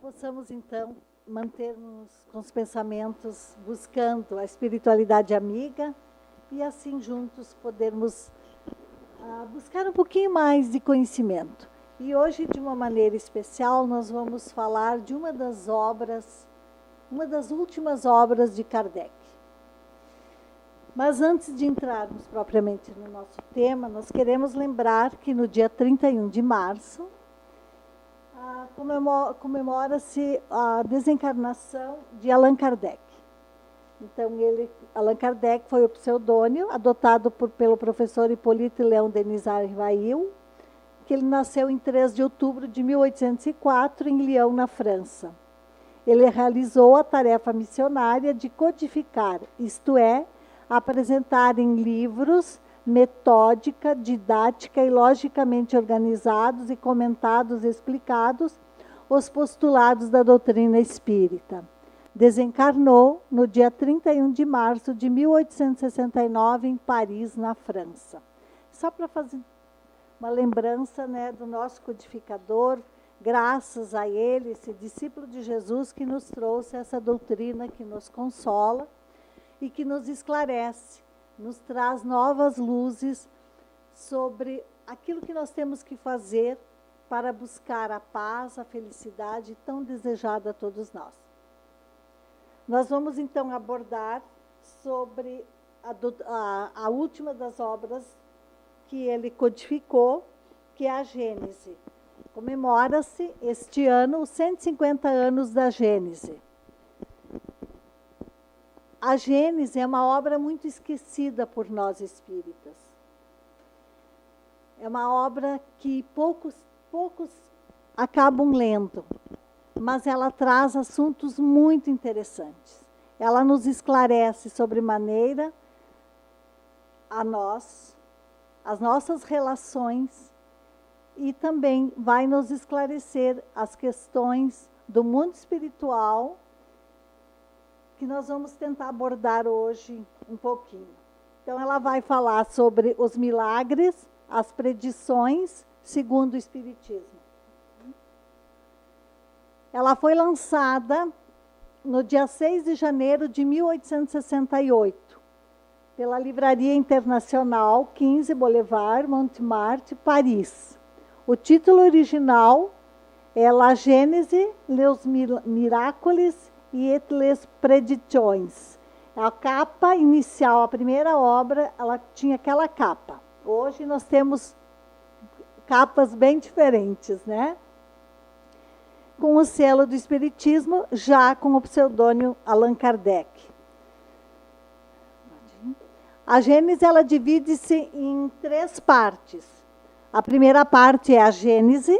possamos, então, mantermos com os pensamentos buscando a espiritualidade amiga e, assim, juntos, podermos buscar um pouquinho mais de conhecimento. E hoje, de uma maneira especial, nós vamos falar de uma das últimas obras de Kardec. Mas antes de entrarmos propriamente no nosso tema, nós queremos lembrar que no dia 31 de março, comemora-se a desencarnação de Allan Kardec. Então, Allan Kardec foi o pseudônimo adotado pelo professor Hippolyte Léon Denis Rivail, que ele nasceu em 3 de outubro de 1804, em Lyon, na França. Ele realizou a tarefa missionária de codificar, isto é, apresentar em livros, metódica, didática e logicamente organizados e comentados e explicados os postulados da doutrina espírita. Desencarnou no dia 31 de março de 1869 em Paris, na França. Só para fazer uma lembrança, né, do nosso codificador, graças a ele, esse discípulo de Jesus que nos trouxe essa doutrina que nos consola e que nos esclarece, nos traz novas luzes sobre aquilo que nós temos que fazer para buscar a paz, a felicidade tão desejada a todos nós. Nós vamos, então, abordar sobre a última das obras que ele codificou, que é a Gênese. Comemora-se este ano os 150 anos da Gênese. A Gênese é uma obra muito esquecida por nós espíritas. É uma obra que poucos acabam lendo, mas ela traz assuntos muito interessantes. Ela nos esclarece sobremaneira as nossas relações e também vai nos esclarecer as questões do mundo espiritual que nós vamos tentar abordar hoje um pouquinho. Então, ela vai falar sobre os milagres, as predições segundo o Espiritismo. Ela foi lançada no dia 6 de janeiro de 1868, pela Livraria Internacional 15 Boulevard, Montmartre, Paris. O título original é La Gênese, les Miracules et les Prédictions. A capa inicial, a primeira obra, ela tinha aquela capa. Hoje nós temos capas bem diferentes, né? Com o selo do Espiritismo, já com o pseudônimo Allan Kardec. A Gênese, ela divide-se em 3 partes. A primeira parte é a Gênese,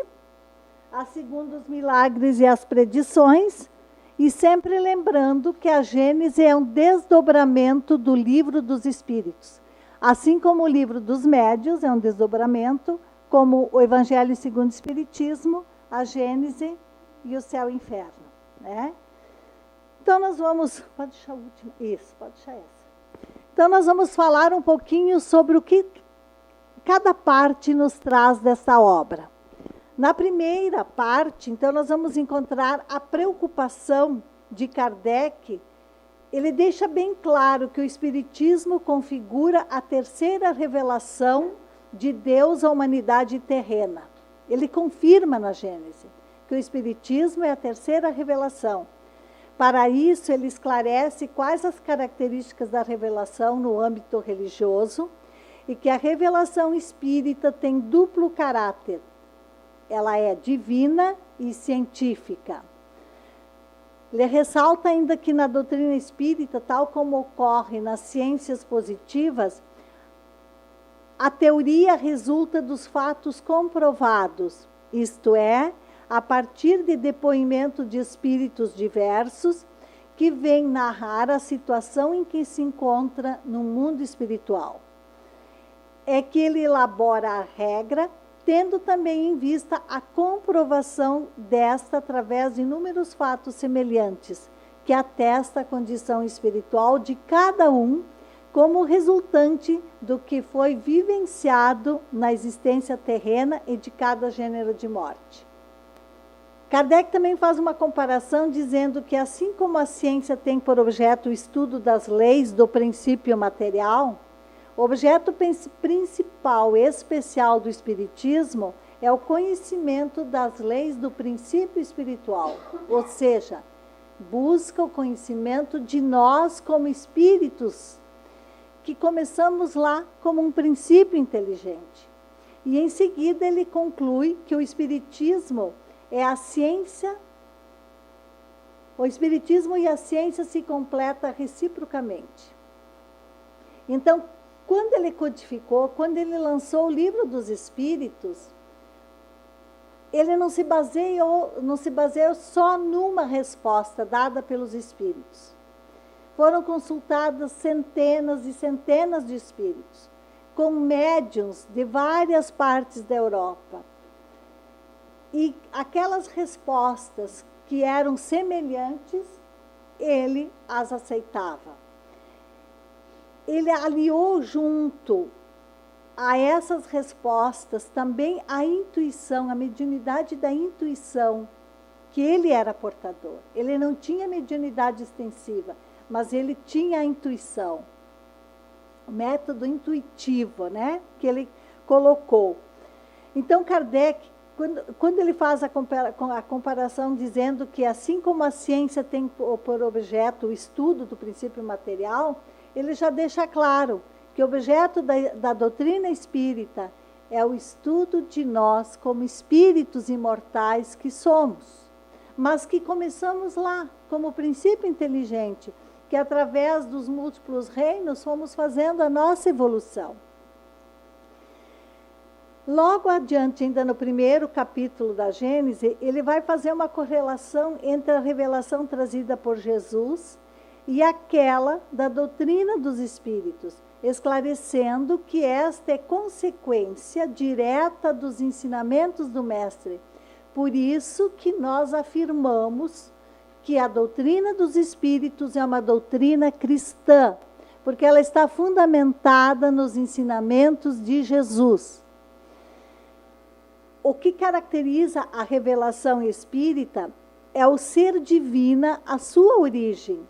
a segunda, os milagres e as predições, e sempre lembrando que a Gênese é um desdobramento do Livro dos Espíritos. Assim como o Livro dos Médiuns é um desdobramento, como o Evangelho segundo o Espiritismo, a Gênese e o Céu e o Inferno, né? Então, nós vamos... Pode deixar a última. Isso, pode deixar essa. Então, nós vamos falar um pouquinho sobre o que cada parte nos traz dessa obra. Na primeira parte, então, nós vamos encontrar a preocupação de Kardec. Ele deixa bem claro que o Espiritismo configura a terceira revelação de Deus à humanidade terrena. Ele confirma na Gênese que o Espiritismo é a terceira revelação. Para isso, ele esclarece quais as características da revelação no âmbito religioso e que a revelação espírita tem duplo caráter. Ela é divina e científica. Ele ressalta ainda que na doutrina espírita, tal como ocorre nas ciências positivas, a teoria resulta dos fatos comprovados, isto é, a partir de depoimento de espíritos diversos que vêm narrar a situação em que se encontra no mundo espiritual. É que ele elabora a regra, tendo também em vista a comprovação desta através de inúmeros fatos semelhantes, que atesta a condição espiritual de cada um como resultante do que foi vivenciado na existência terrena e de cada gênero de morte. Kardec também faz uma comparação dizendo que, assim como a ciência tem por objeto o estudo das leis do princípio material, o objeto principal e especial do Espiritismo é o conhecimento das leis do princípio espiritual, ou seja, busca o conhecimento de nós como espíritos, que começamos lá como um princípio inteligente. E em seguida ele conclui que o Espiritismo é a ciência, o Espiritismo e a ciência se completam reciprocamente. Então, quando ele codificou, quando ele lançou o Livro dos Espíritos, ele não se baseou só numa resposta dada pelos espíritos. Foram consultadas centenas e centenas de espíritos, com médiuns de várias partes da Europa. E aquelas respostas que eram semelhantes, ele as aceitava. Ele aliou junto a essas respostas também a intuição, a mediunidade da intuição, que ele era portador. Ele não tinha mediunidade extensiva, mas ele tinha a intuição, o método intuitivo, né, que ele colocou. Então, Kardec, quando ele faz a comparação dizendo que, assim como a ciência tem por objeto o estudo do princípio material, ele já deixa claro que o objeto da doutrina espírita é o estudo de nós como espíritos imortais que somos, mas que começamos lá, como princípio inteligente, que através dos múltiplos reinos fomos fazendo a nossa evolução. Logo adiante, ainda no primeiro capítulo da Gênese, ele vai fazer uma correlação entre a revelação trazida por Jesus e aquela da doutrina dos espíritos, esclarecendo que esta é consequência direta dos ensinamentos do Mestre. Por isso que nós afirmamos que a doutrina dos espíritos é uma doutrina cristã, porque ela está fundamentada nos ensinamentos de Jesus. O que caracteriza a revelação espírita é o ser divina, a sua origem,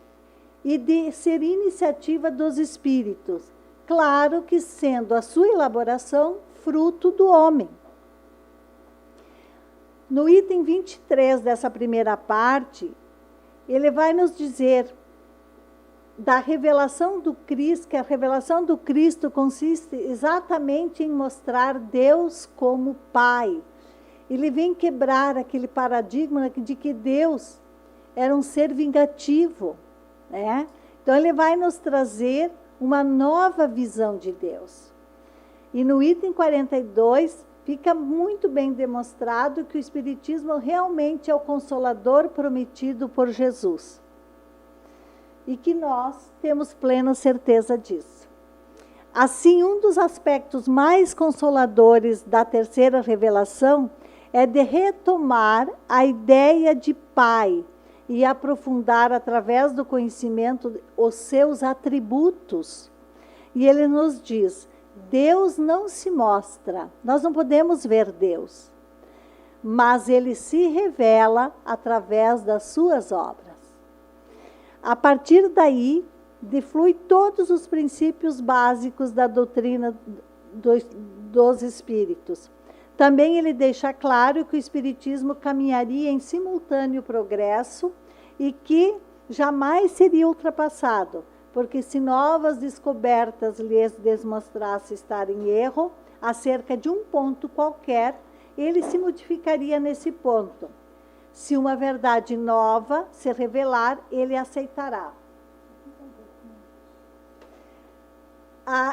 e de ser iniciativa dos espíritos, claro que sendo a sua elaboração fruto do homem. No item 23 dessa primeira parte, ele vai nos dizer da revelação do Cristo, que a revelação do Cristo consiste exatamente em mostrar Deus como Pai. Ele vem quebrar aquele paradigma de que Deus era um ser vingativo, né? Então, ele vai nos trazer uma nova visão de Deus. E no item 42, fica muito bem demonstrado que o Espiritismo realmente é o Consolador prometido por Jesus. E que nós temos plena certeza disso. Assim, um dos aspectos mais consoladores da terceira revelação é de retomar a ideia de Pai e aprofundar através do conhecimento os seus atributos. E ele nos diz, Deus não se mostra, nós não podemos ver Deus, mas ele se revela através das suas obras. A partir daí, deflui todos os princípios básicos da doutrina dos espíritos. Também ele deixa claro que o Espiritismo caminharia em simultâneo progresso e que jamais seria ultrapassado, porque se novas descobertas lhes demonstrassem estar em erro, acerca de um ponto qualquer, ele se modificaria nesse ponto. Se uma verdade nova se revelar, ele aceitará.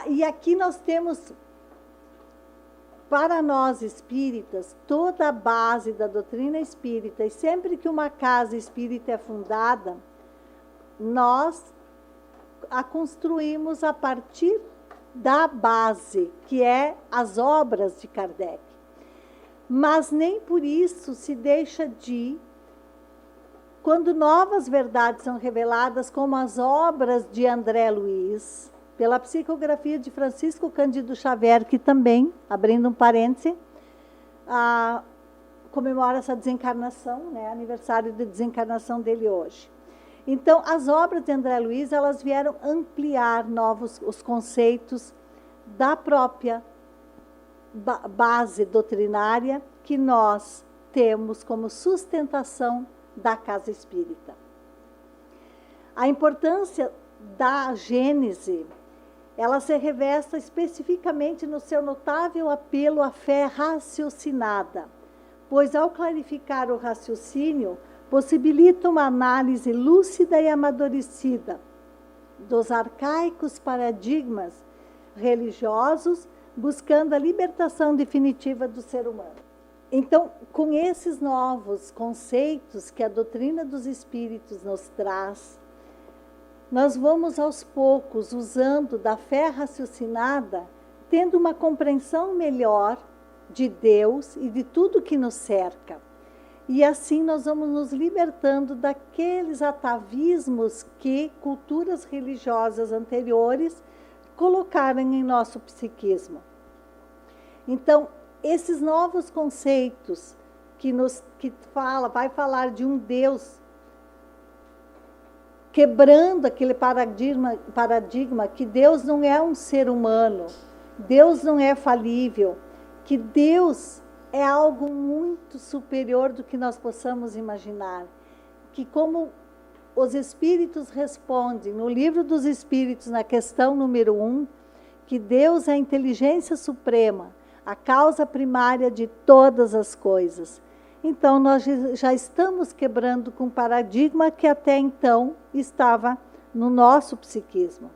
E aqui nós temos, para nós espíritas, toda a base da doutrina espírita, e sempre que uma casa espírita é fundada, nós a construímos a partir da base, que é as obras de Kardec. Mas nem por isso se deixa de, quando novas verdades são reveladas, como as obras de André Luiz, pela psicografia de Francisco Cândido Xavier, que também, abrindo um parêntese, comemora essa desencarnação, né, aniversário de desencarnação dele hoje. Então, as obras de André Luiz, elas vieram ampliar os conceitos da própria base doutrinária que nós temos como sustentação da casa espírita. A importância da Gênese, ela se reveste especificamente no seu notável apelo à fé raciocinada, pois ao clarificar o raciocínio, possibilita uma análise lúcida e amadurecida dos arcaicos paradigmas religiosos, buscando a libertação definitiva do ser humano. Então, com esses novos conceitos que a doutrina dos espíritos nos traz, nós vamos aos poucos, usando da fé raciocinada, tendo uma compreensão melhor de Deus e de tudo que nos cerca. E assim nós vamos nos libertando daqueles atavismos que culturas religiosas anteriores colocaram em nosso psiquismo. Então, esses novos conceitos vai falar de um Deus quebrando aquele paradigma que Deus não é um ser humano, Deus não é falível, que Deus é algo muito superior do que nós possamos imaginar. Que como os Espíritos respondem no Livro dos Espíritos, na questão número 1, que Deus é a inteligência suprema, a causa primária de todas as coisas. Então, nós já estamos quebrando com um paradigma que até então estava no nosso psiquismo.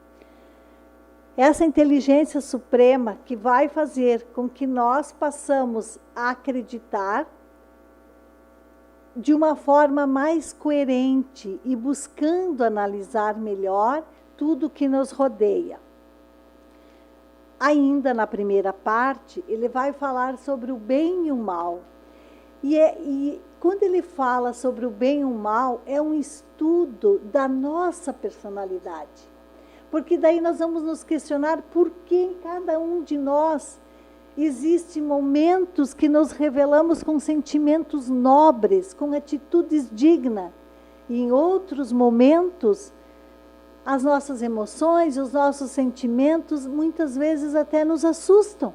Essa inteligência suprema que vai fazer com que nós passamos a acreditar de uma forma mais coerente e buscando analisar melhor tudo que nos rodeia. Ainda na primeira parte, ele vai falar sobre o bem e o mal. E quando ele fala sobre o bem e o mal, é um estudo da nossa personalidade. Porque daí nós vamos nos questionar por que em cada um de nós existem momentos que nos revelamos com sentimentos nobres, com atitudes dignas. E em outros momentos, as nossas emoções, os nossos sentimentos, muitas vezes até nos assustam.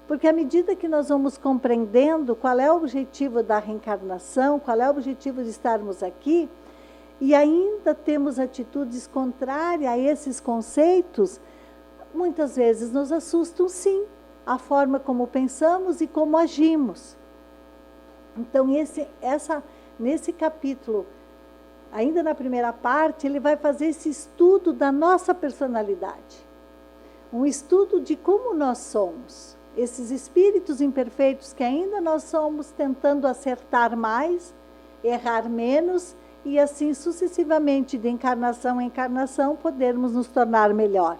Porque à medida que nós vamos compreendendo qual é o objetivo da reencarnação, qual é o objetivo de estarmos aqui, e ainda temos atitudes contrárias a esses conceitos, muitas vezes nos assustam sim, a forma como pensamos e como agimos. Então, nesse capítulo, ainda na primeira parte, ele vai fazer esse estudo da nossa personalidade. Um estudo de como nós somos. Esses espíritos imperfeitos que ainda nós somos, tentando acertar mais, errar menos, e assim sucessivamente, de encarnação em encarnação, podermos nos tornar melhor.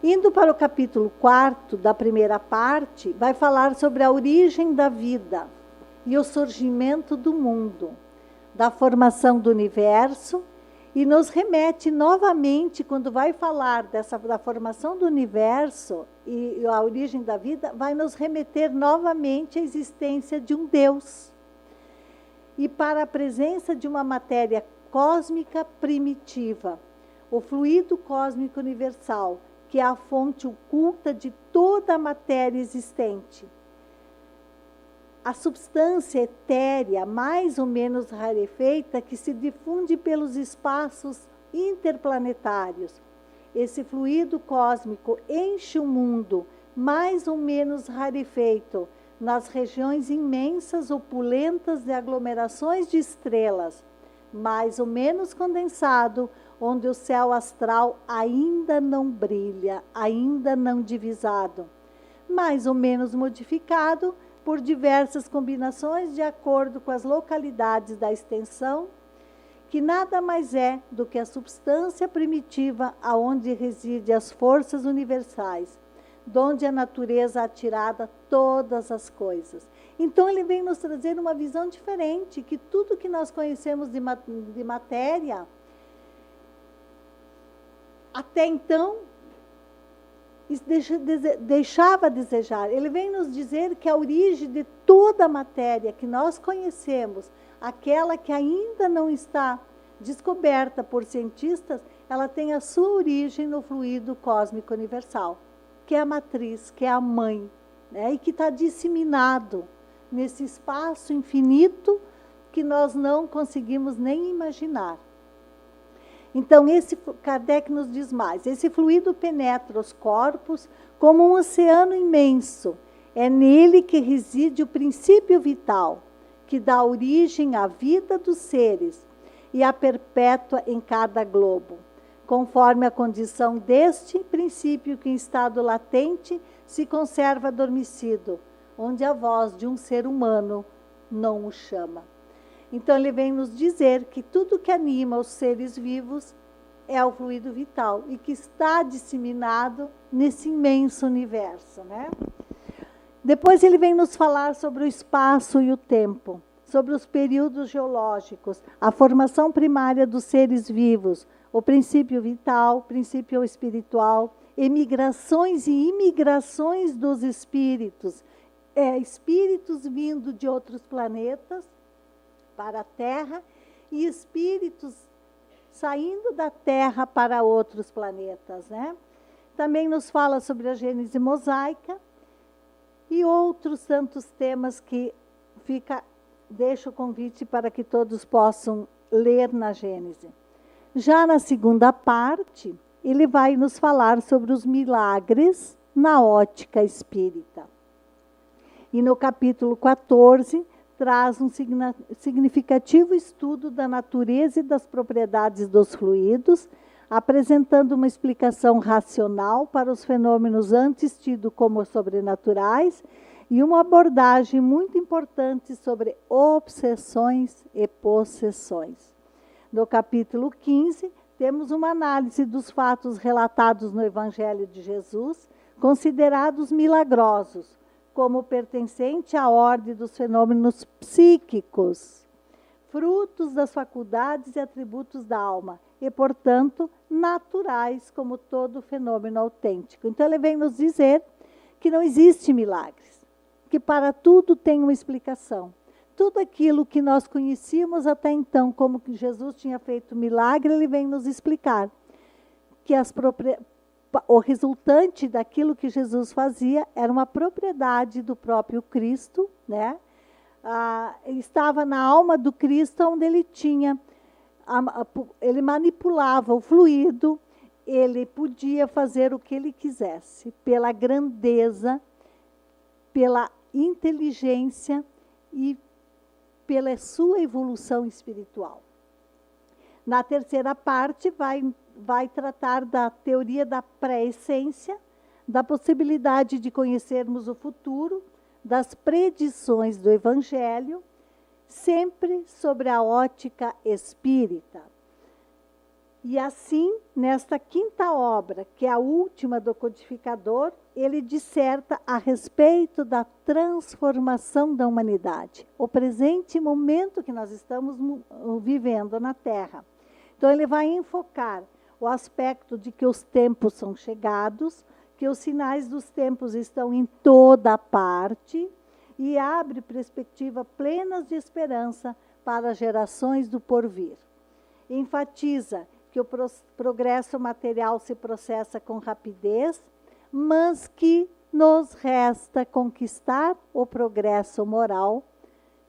Indo para o capítulo 4 da primeira parte, vai falar sobre a origem da vida e o surgimento do mundo, da formação do universo, e nos remete novamente, quando vai falar da formação do universo e a origem da vida, vai nos remeter novamente à existência de um Deus. E para a presença de uma matéria cósmica primitiva, o fluido cósmico universal, que é a fonte oculta de toda a matéria existente. A substância etérea, mais ou menos rarefeita, que se difunde pelos espaços interplanetários. Esse fluido cósmico enche o mundo, mais ou menos rarefeito, nas regiões imensas, opulentas de aglomerações de estrelas, mais ou menos condensado, onde o céu astral ainda não brilha, ainda não divisado, mais ou menos modificado por diversas combinações de acordo com as localidades da extensão, que nada mais é do que a substância primitiva aonde reside as forças universais, donde a natureza atirada todas as coisas. Então ele vem nos trazer uma visão diferente, que tudo que nós conhecemos de matéria, até então, deixava a desejar. Ele vem nos dizer que a origem de toda a matéria que nós conhecemos, aquela que ainda não está descoberta por cientistas, ela tem a sua origem no fluido cósmico universal, que é a matriz, que é a mãe, né? E que está disseminado nesse espaço infinito que nós não conseguimos nem imaginar. Então, Kardec nos diz mais, esse fluido penetra os corpos como um oceano imenso. É nele que reside o princípio vital, que dá origem à vida dos seres e a perpétua em cada globo, conforme a condição deste princípio que em estado latente se conserva adormecido, onde a voz de um ser humano não o chama. Então, ele vem nos dizer que tudo que anima os seres vivos é o fluido vital e que está disseminado nesse imenso universo, né? Depois ele vem nos falar sobre o espaço e o tempo, sobre os períodos geológicos, a formação primária dos seres vivos, o princípio vital, o princípio espiritual, emigrações e imigrações dos espíritos, espíritos vindo de outros planetas para a Terra e espíritos saindo da Terra para outros planetas, né? Também nos fala sobre a Gênese mosaica e outros tantos temas que deixo o convite para que todos possam ler na Gênese. Já na segunda parte, ele vai nos falar sobre os milagres na ótica espírita. E no capítulo 14, traz um significativo estudo da natureza e das propriedades dos fluidos, apresentando uma explicação racional para os fenômenos antes tidos como sobrenaturais e uma abordagem muito importante sobre obsessões e possessões. No capítulo 15, temos uma análise dos fatos relatados no Evangelho de Jesus, considerados milagrosos, como pertencente à ordem dos fenômenos psíquicos, frutos das faculdades e atributos da alma, e, portanto, naturais como todo fenômeno autêntico. Então, ele vem nos dizer que não existe milagres, que para tudo tem uma explicação. Tudo aquilo que nós conhecíamos até então, como que Jesus tinha feito milagre, ele vem nos explicar que o resultante daquilo que Jesus fazia era uma propriedade do próprio Cristo, né? Estava na alma do Cristo, onde ele tinha, ele manipulava o fluido, ele podia fazer o que ele quisesse, pela grandeza, pela inteligência e pela sua evolução espiritual. Na terceira parte, vai tratar da teoria da pré-essência, da possibilidade de conhecermos o futuro, das predições do Evangelho, sempre sobre a ótica espírita. E assim, nesta quinta obra, que é a última do codificador, ele disserta a respeito da transformação da humanidade, o presente momento que nós estamos vivendo na Terra. Então, ele vai enfocar o aspecto de que os tempos são chegados, que os sinais dos tempos estão em toda parte e abre perspectiva plenas de esperança para as gerações do porvir. Enfatiza que o progresso material se processa com rapidez, mas que nos resta conquistar o progresso moral,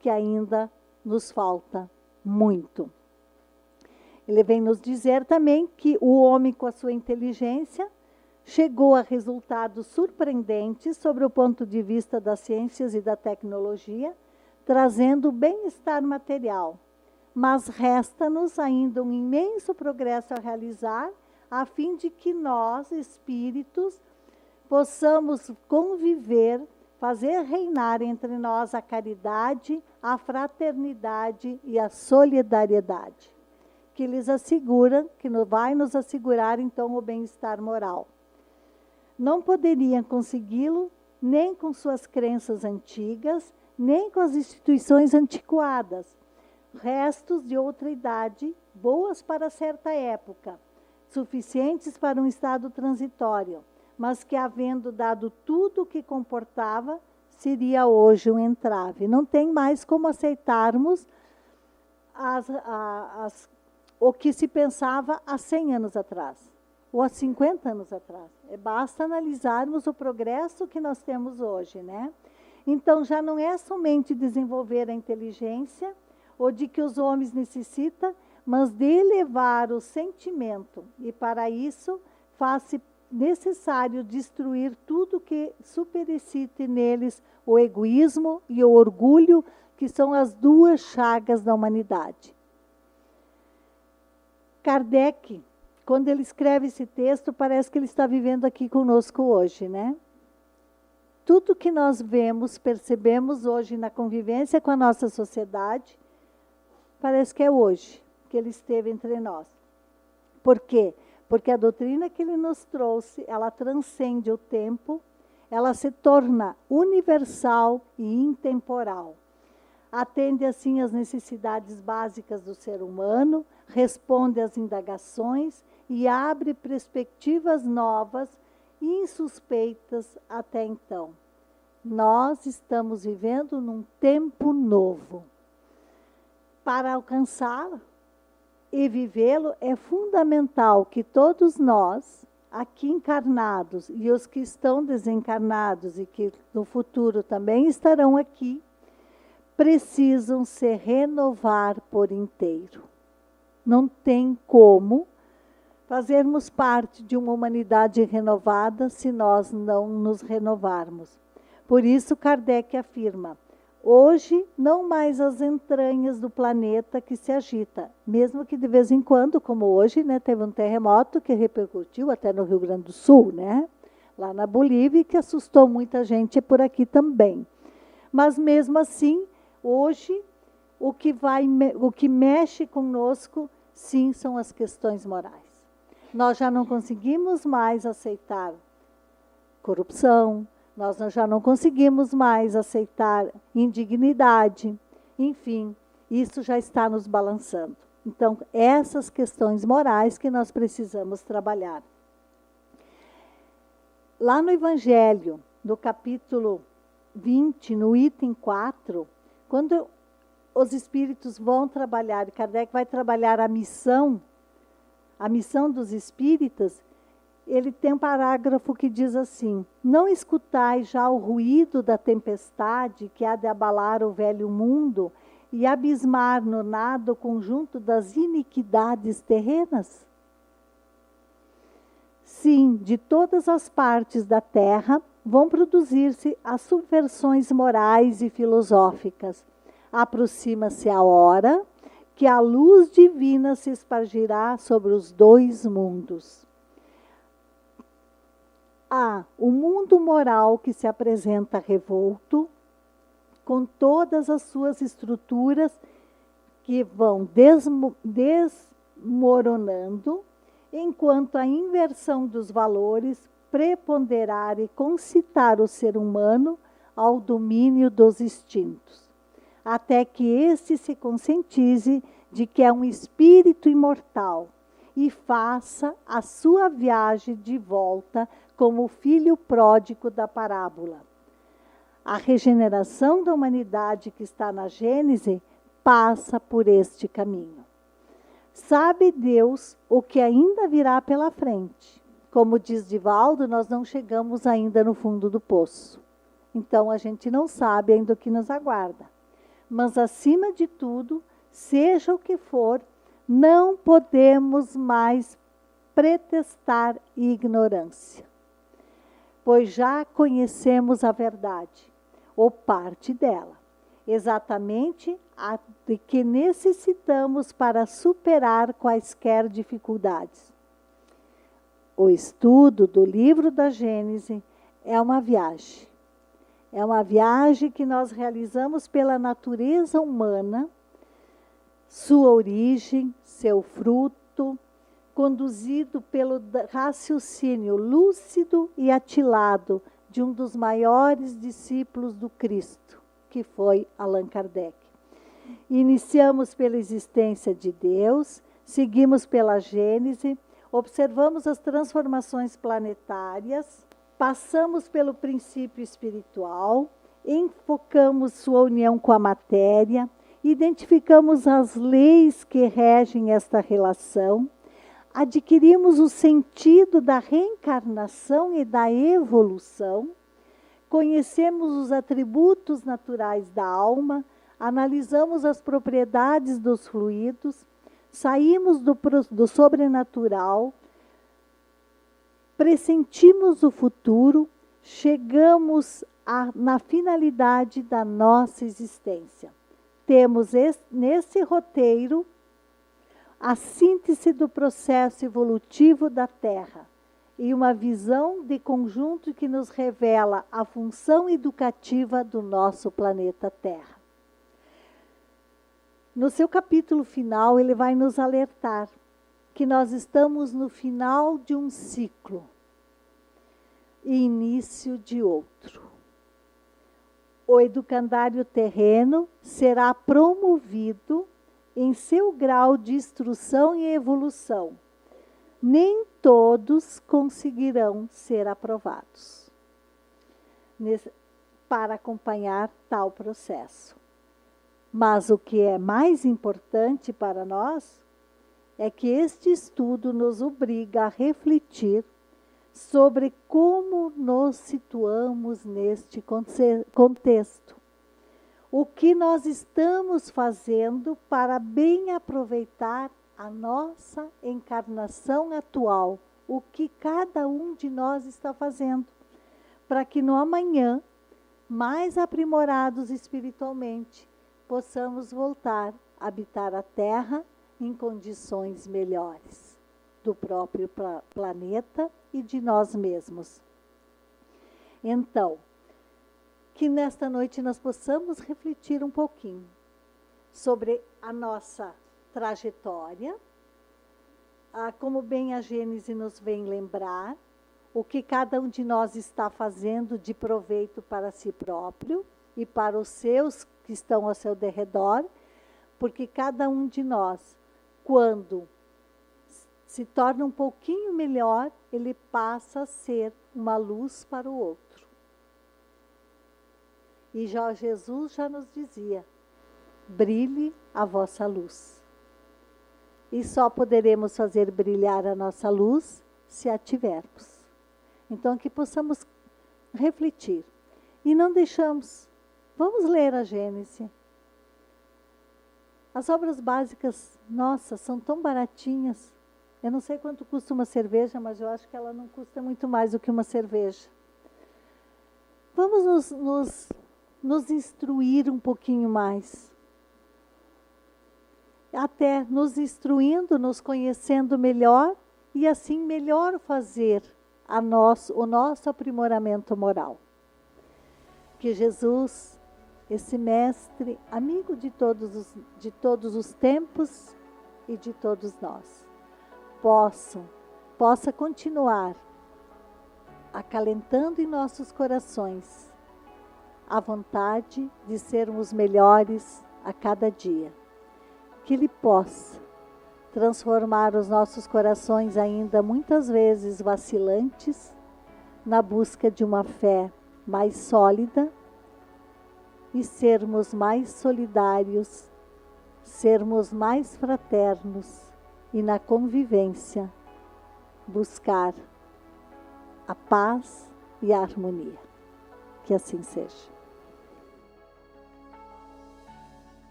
que ainda nos falta muito. Ele vem nos dizer também que o homem, com a sua inteligência, chegou a resultados surpreendentes sobre o ponto de vista das ciências e da tecnologia, trazendo bem-estar material. Mas resta-nos ainda um imenso progresso a realizar, a fim de que nós, espíritos, possamos conviver, fazer reinar entre nós a caridade, a fraternidade e a solidariedade, que lhes assegura, que vai nos assegurar, então, o bem-estar moral. Não poderiam consegui-lo nem com suas crenças antigas, nem com as instituições antiquadas, restos de outra idade, boas para certa época, suficientes para um estado transitório, mas que, havendo dado tudo o que comportava, seria hoje um entrave. Não tem mais como aceitarmos o que se pensava há 100 anos atrás, ou há 50 anos atrás. Basta analisarmos o progresso que nós temos hoje, né? Então, já não é somente desenvolver a inteligência, ou de que os homens necessitam, mas de elevar o sentimento. E para isso, faz-se necessário destruir tudo que superexcite neles o egoísmo e o orgulho, que são as duas chagas da humanidade. Kardec, quando ele escreve esse texto, parece que ele está vivendo aqui conosco hoje, né? Tudo que nós vemos, percebemos hoje na convivência com a nossa sociedade, parece que é hoje que ele esteve entre nós. Por quê? Porque a doutrina que ele nos trouxe, ela transcende o tempo, ela se torna universal e intemporal. Atende, assim, às necessidades básicas do ser humano, responde às indagações e abre perspectivas novas e insuspeitas até então. Nós estamos vivendo num tempo novo. Para alcançá-lo e vivê-lo, é fundamental que todos nós, aqui encarnados, e os que estão desencarnados e que no futuro também estarão aqui, precisam se renovar por inteiro. Não tem como fazermos parte de uma humanidade renovada se nós não nos renovarmos. Por isso, Kardec afirma: hoje, não mais as entranhas do planeta que se agita, mesmo que de vez em quando, como hoje, né, teve um terremoto que repercutiu até no Rio Grande do Sul, né, lá na Bolívia, que assustou muita gente por aqui também. Mas mesmo assim, hoje, o que mexe conosco, sim, são as questões morais. Nós já não conseguimos mais aceitar corrupção, nós já não conseguimos mais aceitar indignidade, enfim, isso já está nos balançando. Então, essas questões morais que nós precisamos trabalhar. Lá no Evangelho, no capítulo 20, no item 4, quando os espíritos vão trabalhar, Kardec vai trabalhar a missão dos espíritas, ele tem um parágrafo que diz assim: não escutai já o ruído da tempestade que há de abalar o velho mundo e abismar no nada o conjunto das iniquidades terrenas? Sim, de todas as partes da terra vão produzir-se as subversões morais e filosóficas. Aproxima-se a hora que a luz divina se espargirá sobre os dois mundos. Há o mundo moral que se apresenta revolto, com todas as suas estruturas que vão desmoronando, enquanto a inversão dos valores preponderar e concitar o ser humano ao domínio dos instintos, até que este se conscientize de que é um espírito imortal e faça a sua viagem de volta como o filho pródigo da parábola. A regeneração da humanidade que está na Gênese passa por este caminho. Sabe Deus o que ainda virá pela frente. Como diz Divaldo, nós não chegamos ainda no fundo do poço. Então, a gente não sabe ainda o que nos aguarda. Mas, acima de tudo, seja o que for, não podemos mais pretextar ignorância, pois já conhecemos a verdade, ou parte dela, exatamente a de que necessitamos para superar quaisquer dificuldades. O estudo do livro da Gênese é uma viagem. É uma viagem que nós realizamos pela natureza humana, sua origem, seu fruto, conduzido pelo raciocínio lúcido e atilado de um dos maiores discípulos do Cristo, que foi Allan Kardec. Iniciamos pela existência de Deus, seguimos pela Gênese, observamos as transformações planetárias, passamos pelo princípio espiritual enfocamos sua união com a matéria, identificamos as leis que regem esta relação, adquirimos o sentido da reencarnação e da evolução, conhecemos os atributos naturais da alma, analisamos as propriedades dos fluidos, saímos do sobrenatural, pressentimos o futuro, chegamos na finalidade da nossa existência. Temos nesse roteiro a síntese do processo evolutivo da Terra e uma visão de conjunto que nos revela a função educativa do nosso planeta Terra. No seu capítulo final, ele vai nos alertar que nós estamos no final de um ciclo e início de outro. O educandário terreno será promovido em seu grau de instrução e evolução. Nem todos conseguirão ser aprovados para acompanhar tal processo. Mas o que é mais importante para nós é que este estudo nos obriga a refletir sobre como nos situamos neste contexto. O que nós estamos fazendo para bem aproveitar a nossa encarnação atual. O que cada um de nós está fazendo. Para que no amanhã, mais aprimorados espiritualmente, possamos voltar a habitar a Terra em condições melhores do próprio planeta e de nós mesmos. Então, que nesta noite nós possamos refletir um pouquinho sobre a nossa trajetória, como bem a Gênese nos vem lembrar, o que cada um de nós está fazendo de proveito para si próprio e para os seus que estão ao seu derredor, porque cada um de nós, quando se torna um pouquinho melhor, ele passa a ser uma luz para o outro. E já Jesus já nos dizia, brilhe a vossa luz. E só poderemos fazer brilhar a nossa luz se a tivermos. Então, que possamos refletir. E não deixamos. Vamos ler a Gênese. As obras básicas, nossa, são tão baratinhas. Eu não sei quanto custa uma cerveja, mas eu acho que ela não custa muito mais do que uma cerveja. Vamos nos instruir um pouquinho mais. Até nos instruindo, nos conhecendo melhor e assim melhor fazer o nosso aprimoramento moral. Que Jesus, esse mestre, amigo de todos os tempos e de todos nós, possa continuar acalentando em nossos corações a vontade de sermos melhores a cada dia. Que Ele possa transformar os nossos corações ainda muitas vezes vacilantes na busca de uma fé mais sólida e sermos mais solidários, sermos mais fraternos e na convivência buscar a paz e a harmonia. Que assim seja.